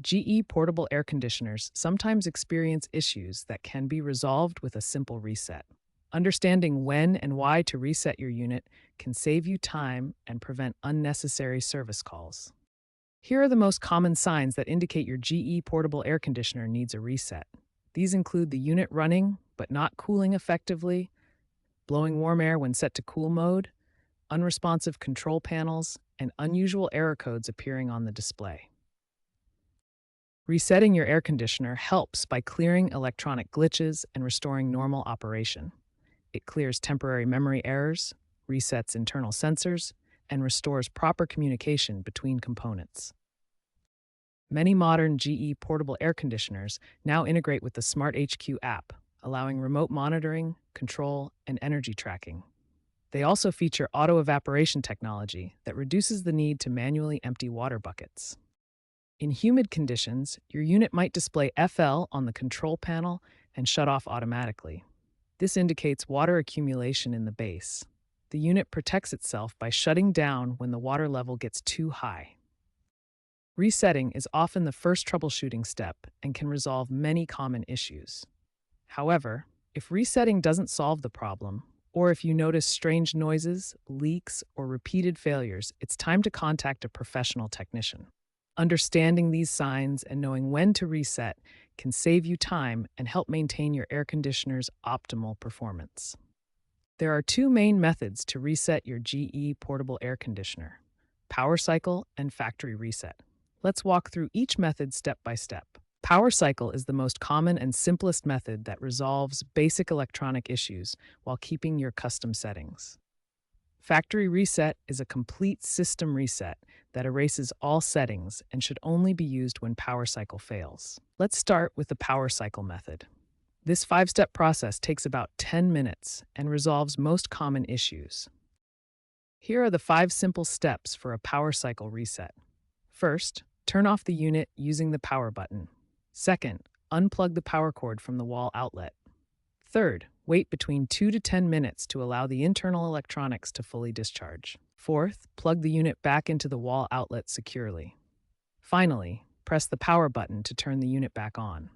GE portable air conditioners sometimes experience issues that can be resolved with a simple reset. Understanding when and why to reset your unit can save you time and prevent unnecessary service calls. Here are the most common signs that indicate your GE portable air conditioner needs a reset. These include the unit running but not cooling effectively, blowing warm air when set to cool mode, unresponsive control panels, and unusual error codes appearing on the display. Resetting your air conditioner helps by clearing electronic glitches and restoring normal operation. It clears temporary memory errors, resets internal sensors, and restores proper communication between components. Many modern GE portable air conditioners now integrate with the Smart HQ app, allowing remote monitoring, control, and energy tracking. They also feature auto evaporation technology that reduces the need to manually empty water buckets. In humid conditions, your unit might display FL on the control panel and shut off automatically. This indicates water accumulation in the base. The unit protects itself by shutting down when the water level gets too high. Resetting is often the first troubleshooting step and can resolve many common issues. However, if resetting doesn't solve the problem, or if you notice strange noises, leaks, or repeated failures, it's time to contact a professional technician. Understanding these signs and knowing when to reset can save you time and help maintain your air conditioner's optimal performance. There are two main methods to reset your GE portable air conditioner: power cycle and factory reset. Let's walk through each method step by step. Power cycle is the most common and simplest method that resolves basic electronic issues while keeping your custom settings. Factory reset is a complete system reset that erases all settings and should only be used when power cycle fails. Let's start with the power cycle method. This 5-step process takes about 10 minutes and resolves most common issues. Here are the 5 simple steps for a power cycle reset. First, turn off the unit using the power button. Second, unplug the power cord from the wall outlet. Third, wait between 2 to 10 minutes to allow the internal electronics to fully discharge. Fourth, plug the unit back into the wall outlet securely. Finally, press the power button to turn the unit back on.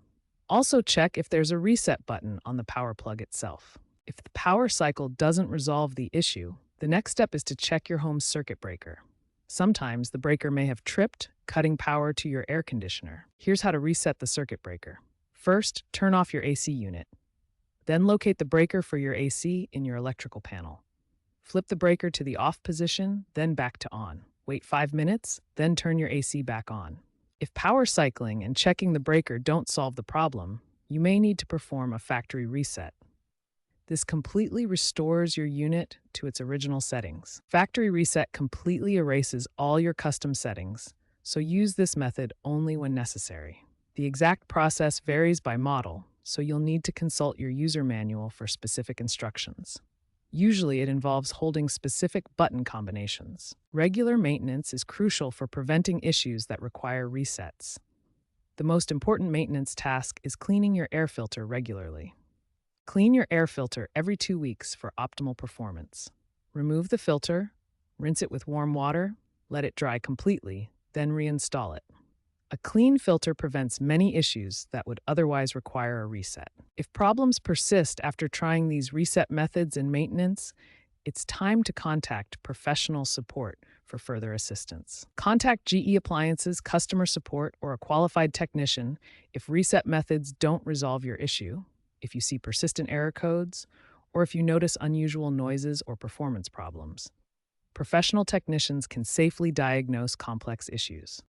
Also check if there's a reset button on the power plug itself. If the power cycle doesn't resolve the issue, the next step is to check your home's circuit breaker. Sometimes the breaker may have tripped, cutting power to your air conditioner. Here's how to reset the circuit breaker. First, turn off your AC unit. Then locate the breaker for your AC in your electrical panel. Flip the breaker to the off position, then back to on. Wait 5 minutes, then turn your AC back on. If power cycling and checking the breaker don't solve the problem, you may need to perform a factory reset. This completely restores your unit to its original settings. Factory reset completely erases all your custom settings, so use this method only when necessary. The exact process varies by model, so you'll need to consult your user manual for specific instructions. Usually it involves holding specific button combinations. Regular maintenance is crucial for preventing issues that require resets. The most important maintenance task is cleaning your air filter regularly. Clean your air filter every 2 weeks for optimal performance. Remove the filter, rinse it with warm water, let it dry completely, then reinstall it. A clean filter prevents many issues that would otherwise require a reset. If problems persist after trying these reset methods in maintenance, it's time to contact professional support for further assistance. Contact GE Appliances customer support or a qualified technician if reset methods don't resolve your issue, if you see persistent error codes, or if you notice unusual noises or performance problems. Professional technicians can safely diagnose complex issues.